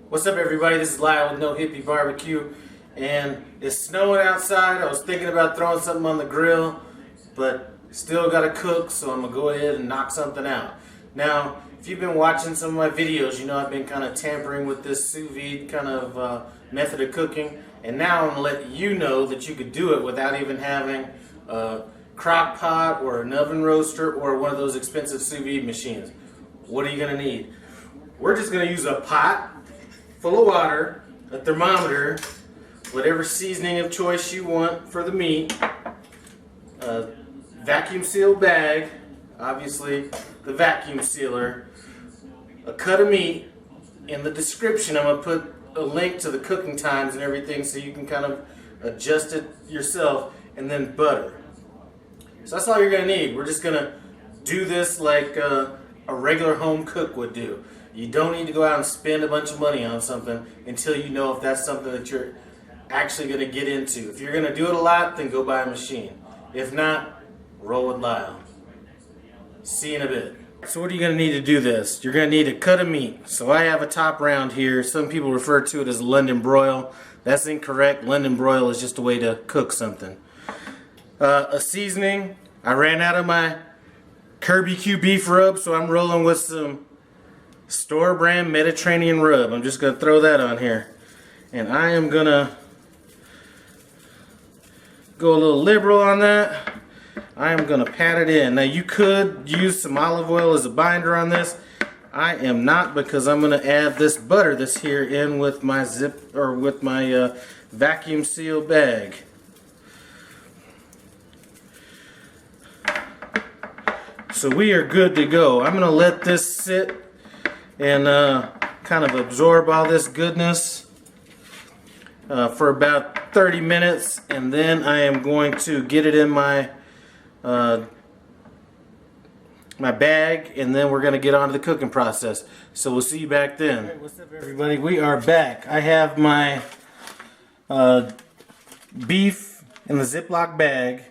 What's up, everybody? This is Lyle with No Hippie Barbecue, and it's snowing outside. I was thinking about throwing something on the grill, but still got to cook, so I'm going to go ahead and knock something out. Now, if you've been watching some of my videos, you know I've been kind of tampering with this sous vide kind of method of cooking, and now I'm going to let you know that you could do it without even having a crock pot or an oven roaster or one of those expensive sous vide machines. What are you going to need? We're just going to use a pot full of water, a thermometer, whatever seasoning of choice you want for the meat, a vacuum sealed bag, obviously the vacuum sealer, a cut of meat. In the description I'm going to put a link to the cooking times and everything so you can kind of adjust it yourself, and then butter. So that's all you're going to need. We're just going to do this like a regular home cook would do. You don't need to go out and spend a bunch of money on something until you know if that's something that you're actually going to get into. If you're going to do it a lot, then go buy a machine. If not, roll with Lyle. See you in a bit. So what are you going to need to do this? You're going to need a cut of meat. So I have a top round here. Some people refer to it as London Broil. That's incorrect. London Broil is just a way to cook something. A seasoning. I ran out of my barbecue beef rub, so I'm rolling with some store brand Mediterranean rub. I'm just going to throw that on here. And I am going to go a little liberal on that. I am going to pat it in. Now you could use some olive oil as a binder on this. I am not, because I'm going to add this butter that's here in with my vacuum seal bag. So we are good to go. I'm going to let this sit and kind of absorb all this goodness for about 30 minutes, and then I am going to get it in my my bag, and then we're going to get on to the cooking process. So we'll see you back then. Hey, what's up, everybody? We are back. I have my beef in the Ziploc bag.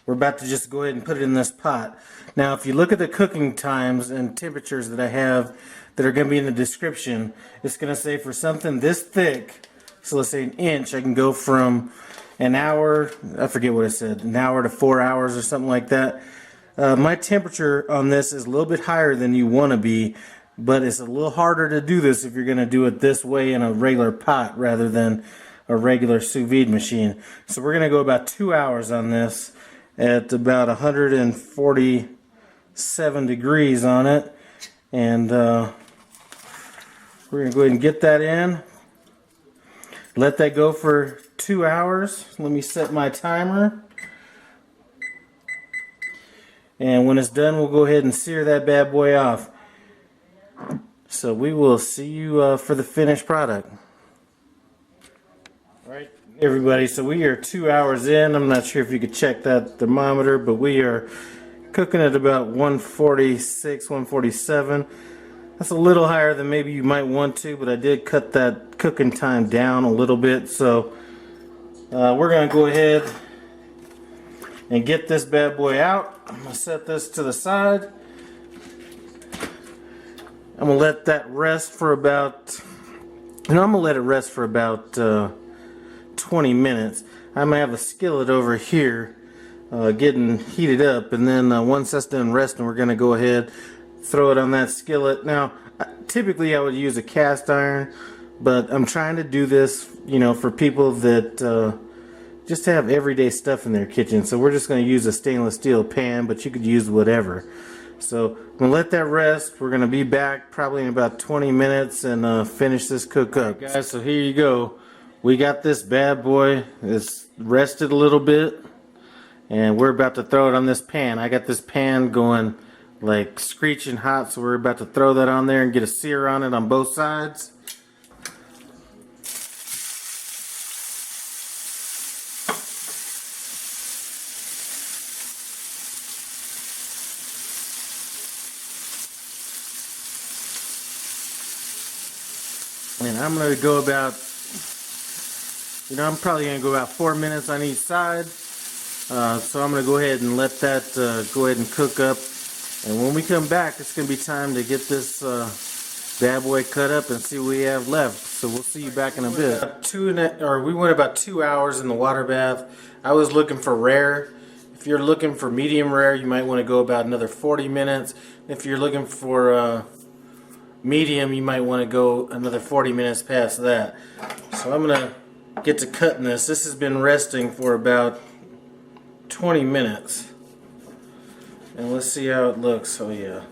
We're about to just go ahead and put it in this pot. Now, if you look at the cooking times and temperatures that I have that are going to be in the description, it's going to say for something this thick, so let's say an inch, I can go from an hour, I forget what it said, an hour to 4 hours or something like that. My temperature on this is a little bit higher than you want to be, but it's a little harder to do this if you're going to do it this way in a regular pot rather than a regular sous vide machine. So we're going to go about 2 hours on this at about 147 degrees on it, and we're going to go ahead and get that in. Let that go for 2 hours. Let me set my timer. And when it's done, we'll go ahead and sear that bad boy off. So we will see you for the finished product. Alright, everybody, so we are 2 hours in. I'm not sure if you could check that thermometer, but we are cooking at about 146, 147. That's a little higher than maybe you might want to, but I did cut that cooking time down a little bit. So we're going to go ahead and get this bad boy out. I'm going to set this to the side. I'm going to let that rest for about, I'm going to let it rest for about 20 minutes. I might have a skillet over here getting heated up, and then once that's done resting, we're going to go ahead, throw it on that skillet. Now, typically I would use a cast iron, but I'm trying to do this, you know, for people that just have everyday stuff in their kitchen. So we're just going to use a stainless steel pan, but you could use whatever. So I'm going to let that rest. We're going to be back probably in about 20 minutes and finish this cook up. Right, guys, so here you go. We got this bad boy. It's rested a little bit, and we're about to throw it on this pan. I got this pan going like screeching hot, so we're about to throw that on there and get a sear on it on both sides. And I'm going to go about, I'm probably going to go about 4 minutes on each side. So I'm going to go ahead and let that go ahead and cook up. And when we come back, it's going to be time to get this bad boy cut up and see what we have left. So we'll see you back in a bit. We went about 2 hours in the water bath. I was looking for rare. If you're looking for medium rare, you might want to go about another 40 minutes. If you're looking for medium, you might want to go another 40 minutes past that. So I'm going to get to cutting this. This has been resting for about 20 minutes. And let's see how it looks. Oh yeah.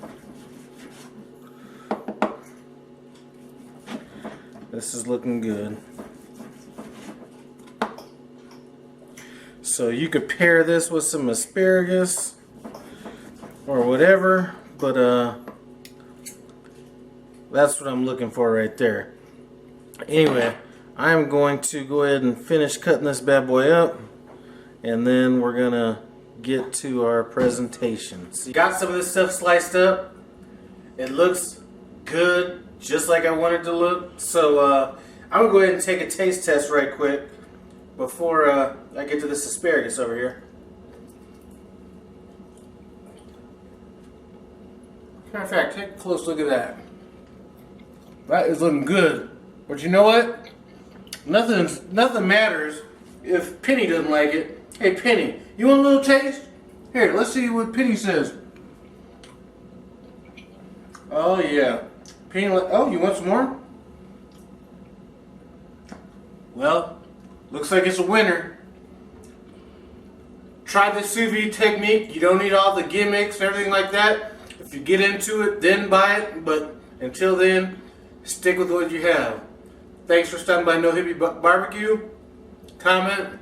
This is looking good. So you could pair this with some asparagus or whatever, but that's what I'm looking for right there. Anyway, I'm going to go ahead and finish cutting this bad boy up, and then we're gonna get to our presentation. So got some of this stuff sliced up. It looks good, just like I wanted to look. So I'm gonna go ahead and take a taste test right quick before I get to this asparagus over here. Matter of fact, take a close look at that. That is looking good. But you know what? Nothing matters if Penny doesn't like it. Hey Penny, you want a little taste? Here, let's see what Penny says. Oh yeah. Penny, oh, you want some more? Well, looks like it's a winner. Try the sous vide technique. You don't need all the gimmicks and everything like that. If you get into it, then buy it. But until then, stick with what you have. Thanks for stopping by No Hippie Barbecue. Comment,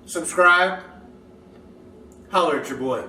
subscribe, holler at your boy.